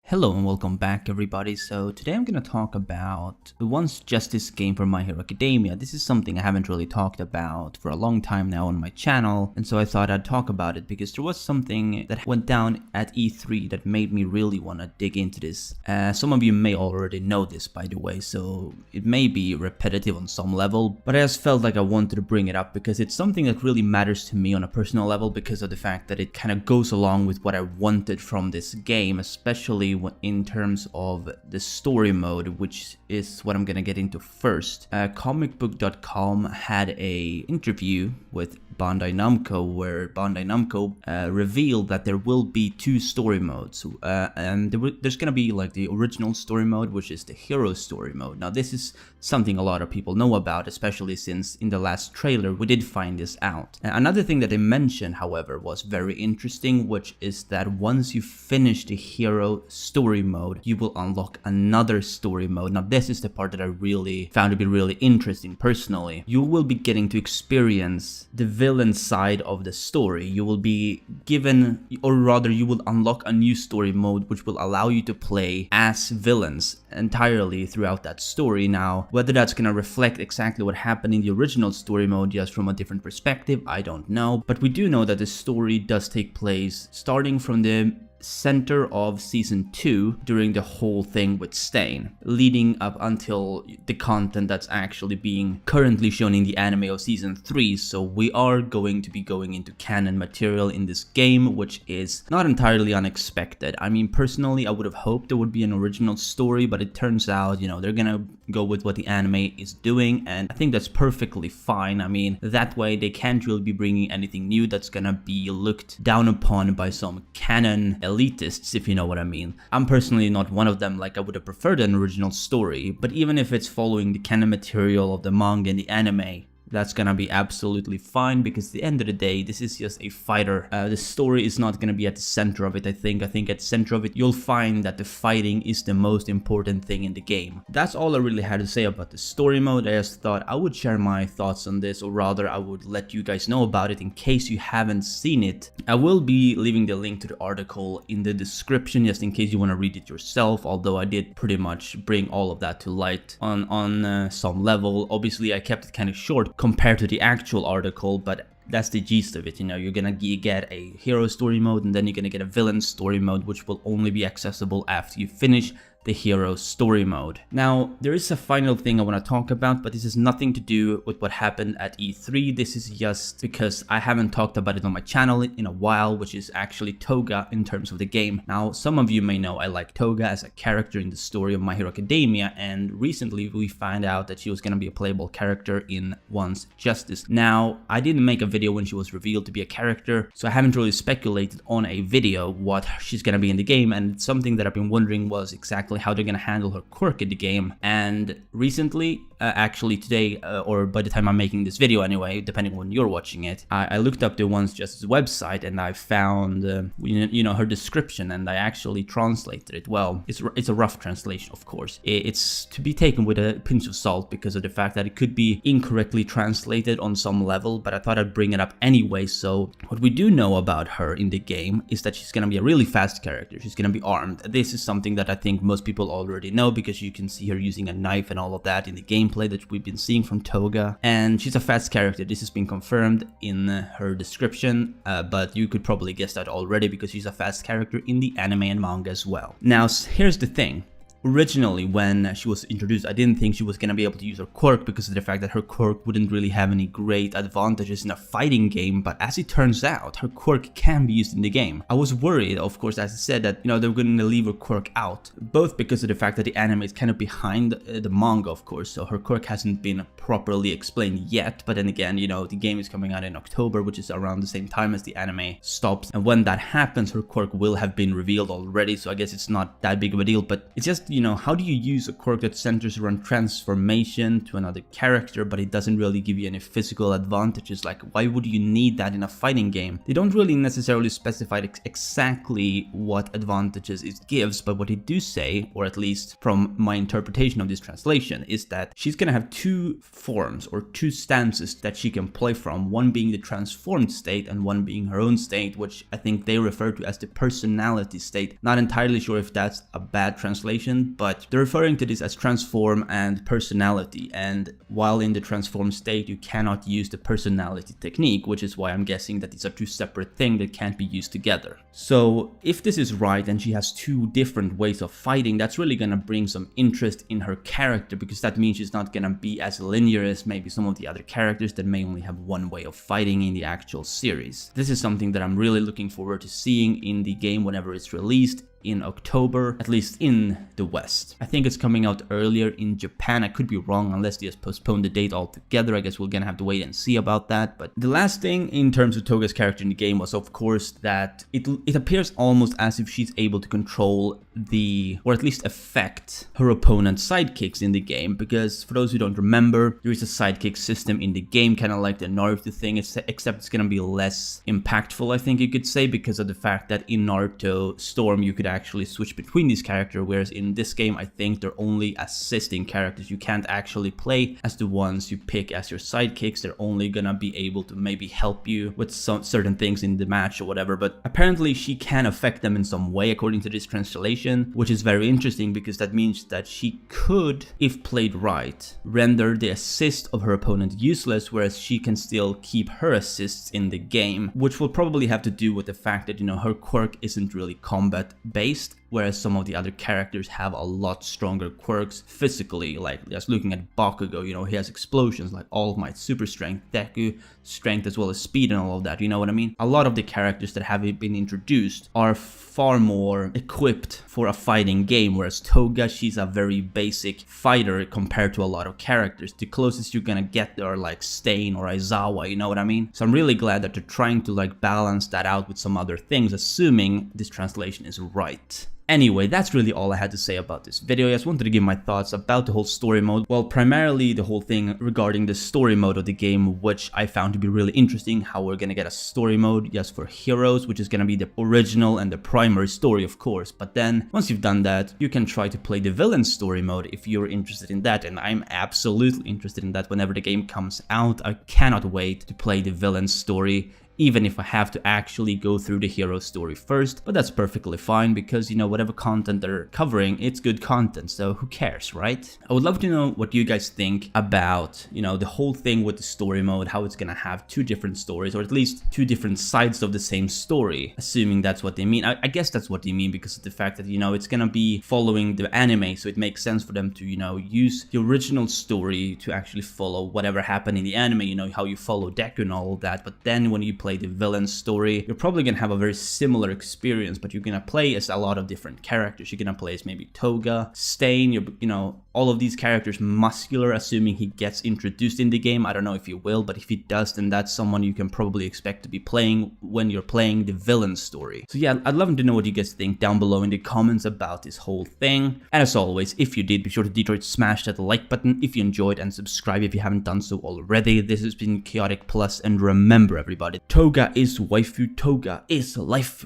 Hello and welcome back everybody. So today I'm gonna talk about the Once Justice game for My Hero Academia. This is something I haven't really talked about for a long time now on my channel, and so I thought I'd talk about it because there was something that went down at E3 that made me really want to dig into this. Some of you may already know this, by the way, so it may be repetitive on some level, but I just felt like I wanted to bring it up because it's something that really matters to me on a personal level because of the fact that it kind of goes along with what I wanted from this game, especially in terms of the story mode, which is what I'm gonna get into first. Comicbook.com had a interview with Bandai Namco where Bandai Namco revealed that there will be two story modes, and there's gonna be like the original story mode, which is the hero story mode. Now this is something a lot of people know about, especially since in the last trailer we did find this out. Another thing that they mentioned, however, was very interesting, which is that once you finish the hero story mode, you will unlock another story mode. Now this is the part that I really found to be really interesting personally. You will be getting to experience the villain side of the story. You will be given, or rather you will unlock a new story mode which will allow you to play as villains entirely throughout that story. Now whether that's gonna reflect exactly what happened in the original story mode just from a different perspective, I don't know, but we do know that the story does take place starting from the center of season 2 during the whole thing with Stain, leading up until the content that's actually being currently shown in the anime of season 3. So we are going to be going into canon material in this game, which is not entirely unexpected. I mean, personally I would have hoped there would be an original story, but it turns out, you know, they're gonna go with what the anime is doing, and I think that's perfectly fine. I mean, that way they can't really be bringing anything new that's gonna be looked down upon by some canon elitists, if you know what I mean. I'm personally not one of them. Like, I would have preferred an original story, but even if it's following the canon material of the manga and the anime, that's gonna be absolutely fine, because at the end of the day, this is just a fighter. The story is not gonna be at the center of it, I think at the center of it, you'll find that the fighting is the most important thing in the game. That's all I really had to say about the story mode. I just thought I would share my thoughts on this, or rather I would let you guys know about it in case you haven't seen it. I will be leaving the link to the article in the description just in case you want to read it yourself, although I did pretty much bring all of that to light on some level. Obviously I kept it kind of short compared to the actual article, but that's the gist of it. You know, you're gonna get a hero story mode, and then you're gonna get a villain story mode, which will only be accessible after you finish the hero story mode. Now, there is a final thing I want to talk about, but this has nothing to do with what happened at E3. This is just because I haven't talked about it on my channel in a while, which is actually Toga in terms of the game. Now, some of you may know I like Toga as a character in the story of My Hero Academia, and recently we found out that she was going to be a playable character in Once Justice. Now, I didn't make a video when she was revealed to be a character, so I haven't really speculated on a video what she's going to be in the game, and something that I've been wondering was exactly how they're gonna handle her quirk in the game. And recently, actually today, or by the time I'm making this video anyway, depending on when you're watching it, I looked up the Once Justice website and I found you know, her description, and I actually translated it. Well, it's a rough translation, of course. It's to be taken with a pinch of salt because of the fact that it could be incorrectly translated on some level, but I thought I'd bring it up anyway. So what we do know about her in the game is that she's gonna be a really fast character. She's gonna be armed. This is something that I think most people already know, because you can see her using a knife and all of that in the gameplay that we've been seeing from Toga, and she's a fast character. This has been confirmed in her description, but you could probably guess that already because she's a fast character in the anime and manga as well. Now here's the thing. Originally, when she was introduced, I didn't think she was going to be able to use her quirk because of the fact that her quirk wouldn't really have any great advantages in a fighting game, but as it turns out, her quirk can be used in the game. I was worried, of course, as I said, that, you know, they were going to leave her quirk out, both because of the fact that the anime is kind of behind the manga, of course, so her quirk hasn't been properly explained yet, but then again, you know, the game is coming out in October, which is around the same time as the anime stops, and when that happens, her quirk will have been revealed already, so I guess it's not that big of a deal, but it's just just, how do you use a quirk that centers around transformation to another character, but it doesn't really give you any physical advantages? Like, why would you need that in a fighting game? They don't really necessarily specify exactly what advantages it gives, but what they do say, or at least from my interpretation of this translation, is that she's gonna have two forms or two stances that she can play from, one being the transformed state and one being her own state, which I think they refer to as the personality state. Not entirely sure if that's a bad translation, but they're referring to this as transform and personality, and while in the transformed state you cannot use the personality technique, which is why I'm guessing that these are two separate things that can't be used together. So if this is right and she has two different ways of fighting, that's really gonna bring some interest in her character, because that means she's not gonna be as linear as maybe some of the other characters that may only have one way of fighting in the actual series. This is something that I'm really looking forward to seeing in the game whenever it's released in October, at least in the West. I think it's coming out earlier in Japan. I could be wrong unless they just postponed the date altogether. I guess we're gonna have to wait and see about that. But the last thing in terms of Toga's character in the game was, of course, that it appears almost as if she's able to control or at least affect her opponent's sidekicks in the game, because for those who don't remember, there is a sidekick system in the game, kind of like the Naruto thing, except it's gonna be less impactful, I think you could say, because of the fact that in Naruto Storm you could actually switch between these characters, whereas in this game I think they're only assisting characters. You can't actually play as the ones you pick as your sidekicks. They're only gonna be able to maybe help you with some certain things in the match or whatever, but apparently she can affect them in some way according to this translation, which is very interesting, because that means that she could, if played right, render the assist of her opponent useless, whereas she can still keep her assists in the game, which will probably have to do with the fact that, her quirk isn't really combat based, whereas some of the other characters have a lot stronger quirks physically. Like just looking at Bakugo, he has explosions like All Might, super strength, Deku, strength as well as speed and all of that, you know what I mean? A lot of the characters that have been introduced are far more equipped for a fighting game, whereas Toga, she's a very basic fighter compared to a lot of characters. The closest you're gonna get there are like Stain or Aizawa, you know what I mean? So I'm really glad that they're trying to like balance that out with some other things, assuming this translation is right. Anyway, that's really all I had to say about this video. I just wanted to give my thoughts about the whole story mode. Well, primarily the whole thing regarding the story mode of the game, which I found to be really interesting, how we're gonna get a story mode just for heroes, which is gonna be the original and the primary story, of course. But then, once you've done that, you can try to play the villain story mode if you're interested in that, and I'm absolutely interested in that whenever the game comes out. I cannot wait to play the villain story, even if I have to actually go through the hero story first, but that's perfectly fine, because whatever content they're covering, it's good content, so who cares, right? I would love to know what you guys think about, the whole thing with the story mode, how it's gonna have two different stories, or at least two different sides of the same story, assuming that's what they mean. I guess that's what they mean, because of the fact that, it's gonna be following the anime, so it makes sense for them to, use the original story to actually follow whatever happened in the anime, how you follow Deku and all of that, but then when you play the villain story, you're probably gonna have a very similar experience, but you're gonna play as a lot of different characters. You're gonna play as maybe Toga, Stain, all of these characters muscular, assuming he gets introduced in the game. I don't know if he will, but if he does, then that's someone you can probably expect to be playing when you're playing the villain story. So yeah, I'd love to know what you guys think down below in the comments about this whole thing. And as always, if you did, be sure to smash that like button if you enjoyed, and subscribe if you haven't done so already. This has been Chaotic Plus, and remember everybody, Toga is waifu, Toga is life.